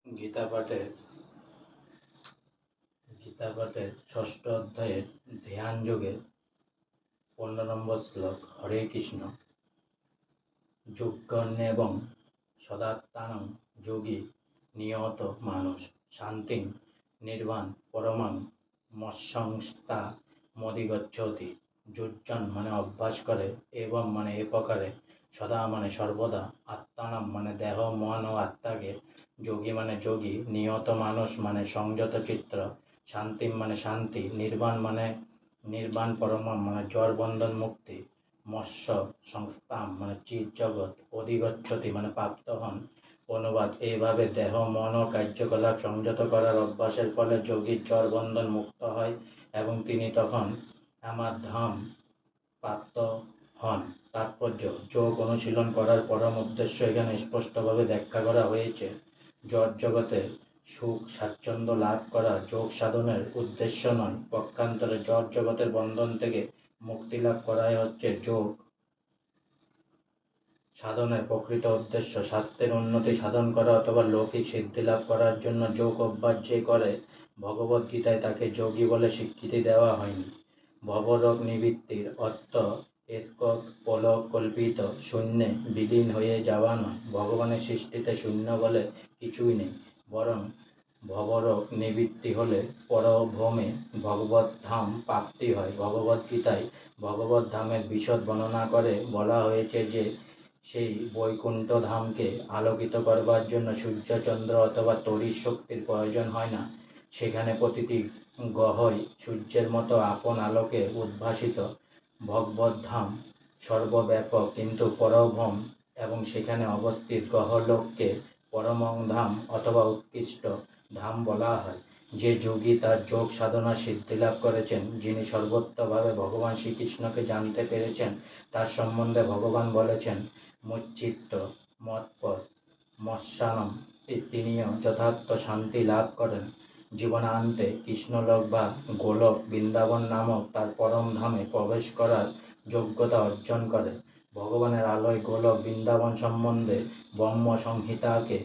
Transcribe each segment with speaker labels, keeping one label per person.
Speaker 1: গীতা পাঠের ষষ্ঠ অধ্যায়ের ধ্যান যোগের 15 নম্বর শ্লোক। হরে কৃষ্ণ। যজ্ঞন্যেবং সদাত্মানং যোগী নিয়ত মানুষ শান্তিং নির্বাণ পরমাং মৎসংস্থা মধিগচ্ছতি। যুজ্জন মানে অভ্যাস করে, এবং মানে এ প্রকারে, সদা মানে সর্বদা, আত্মানাম মানে দেহ মন ও আত্মাকে, যোগী মানে যোগী, নিয়ত মানুষ মানে সংযত চিত্র, শান্তিম মানে শান্তি, নির্বাণ মানে নির্বাণ, পরমাম মানে জড় বন্ধন মুক্তি, মৎস্য সংস্থাম মানে চিৎ জগৎ, অধিগচ্ছতি মানে প্রাপ্ত হন। অনুবাদ: এইভাবে দেহ মন ও কার্যকলাপ সংযত করার অভ্যাসের ফলে যোগীর জড় বন্ধন মুক্ত হয় এবং তিনি তখন আমার ধাম প্রাপ্ত হন। তাৎপর্য: যোগ অনুশীলন করার পরম উদ্দেশ্য এখানে স্পষ্টভাবে ব্যাখ্যা করা হয়েছে। জড় জগতে সুখ স্বাচ্ছন্দ্য লাভ করা যোগ সাধনের উদ্দেশ্য নয়, পক্ষান্তরে জড় জগতের বন্ধন থেকে মুক্তি লাভ করাই হচ্ছে যোগ সাধনের প্রকৃত উদ্দেশ্য। স্বাস্থ্যের উন্নতি সাধন করা অথবা লৌকিক সিদ্ধি লাভ করার জন্য যোগ অভ্যাস যে করে, ভগবদ্গীতায় তাকে যোগী বলে স্বীকৃতি দেওয়া হয়নি। ভবরোগ নিবৃত্তির অর্থ একক পলক কল্পিত শূন্যে বিলীন হয়ে যাওয়া নয়। ভগবানের সৃষ্টিতে শূন্য বলে কিছুই নেই, বরং ভবরোগ নিবৃত্তি হলে পরভ্রমে ভগবত ধাম প্রাপ্তি হয়। ভগবদ্গীতায় ভগবত ধামের বিশদ বর্ণনা করে বলা হয়েছে যে সেই বৈকুণ্ঠ ধামকে আলোকিত করবার জন্য সূর্য চন্দ্র অথবা তড়িৎ শক্তির প্রয়োজন হয় না। সেখানে প্রতিটি গ্রহই সূর্যের মতো আপন আলোকে উদ্ভাসিত। ভগবত ধাম সর্বব্যাপক, কিন্তু পরভ্রম এবং সেখানে অবস্থিত গ্রহলোককে পরমং ধাম অথবা উৎকৃষ্ট ধাম বলা হয়। যে যোগী তার যোগ সাধনা সিদ্ধিলাভ করেছেন, যিনি সর্বোত্তভাবে ভগবান শ্রীকৃষ্ণকে জানতে পেরেছেন, তার সম্বন্ধে ভগবান বলেছেন মচ্চিত্ত মৎপর মৎস্যানম, তিনিও যথার্থ শান্তি লাভ করেন। জীবনান্তে কৃষ্ণলোক বা গোলক বৃন্দাবন নামক তার পরম ধামে প্রবেশ করার যোগ্যতা অর্জন করে। ভগবানের আলোয় গোলক বৃন্দাবন সম্বন্ধে ব্রহ্ম সংহিতাকে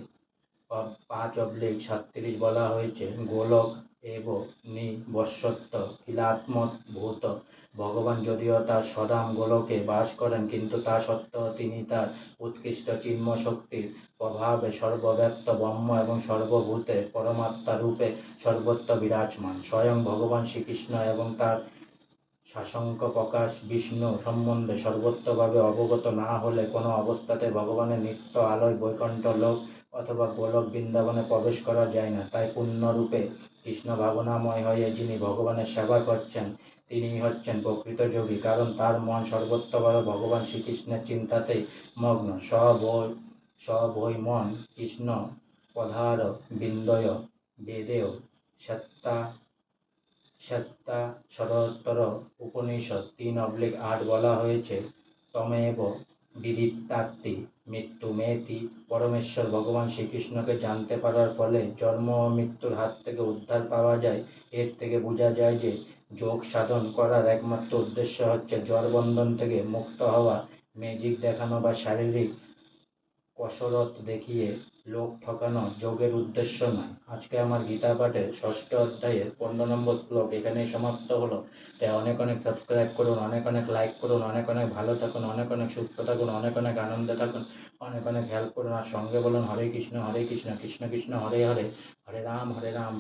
Speaker 1: 5/37 বলা হয়েছে। গোলক এব নিবসত্য কিলাত্মৎ ভূত। ভগবান যদিও তার স্বধাম গোলকে বাস করেন, কিন্তু তা সত্ত্বেও তিনি তার উৎকৃষ্ট চিন্ময় শক্তির প্রভাবে সর্বব্যাপ্ত ব্রহ্ম এবং সর্বভূতে পরমাত্মা রূপে সর্বত্র বিরাজমান। স্বয়ং ভগবান শ্রীকৃষ্ণ এবং তার শাসঙ্ক প্রকাশ বিষ্ণু সম্বন্ধে সর্বত্রভাবে অবগত না হলে কোনো অবস্থাতে ভগবানের নিত্য আলোয় বৈকুণ্ঠ লোক অথবা গোলক বৃন্দাবনে প্রবেশ করা যায় না। তাই পূর্ণরূপে কৃষ্ণ ভাবনাময় হয়ে যিনি ভগবানের সেবা করছেন, তিনিই হচ্ছেন প্রকৃত যোগী, কারণ তার মন সর্বত্রভাবে ভগবান শ্রীকৃষ্ণের চিন্তাতেই মগ্ন। স বৈ মন কৃষ্ণ পদার বিন্দয় বেদেও সত্তা শরত্তর উপনিষদ 3/8 বলা হয়েছে তমেব বিদিত্তাত্তি মৃত্যু মেতি। পরমেশ্বর ভগবান শ্রীকৃষ্ণকে জানতে পারার ফলে জন্ম ও মৃত্যুর হাত থেকে উদ্ধার পাওয়া যায়। এর থেকে বোঝা যায় যে যোগ সাধন করার একমাত্র উদ্দেশ্য হচ্ছে জড় বন্ধন থেকে মুক্ত হওয়া। ম্যাজিক দেখানো বা শারীরিক কসরত দেখিয়ে লোক ঠকানো যোগের উদ্দেশ্য নয়। আজকে আমার গীতা পাঠের ষষ্ঠ অধ্যায়ের 15 নম্বর শ্লোক এখানেই সমাপ্ত হলো। তাই অনেক অনেক সাবস্ক্রাইব করুন, অনেক অনেক লাইক করুন, অনেক অনেক ভালো থাকুন, অনেক অনেক সুস্থ থাকুন, অনেক অনেক আনন্দে থাকুন, অনেক অনেক হেল্প করুন। আর সঙ্গে বলুন হরে কৃষ্ণ কৃষ্ণ কৃষ্ণ হরে হরে, হরে রাম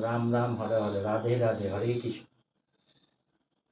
Speaker 1: রাম রাম হরে হরে, রাধে রাধে, হরে কৃষ্ণ।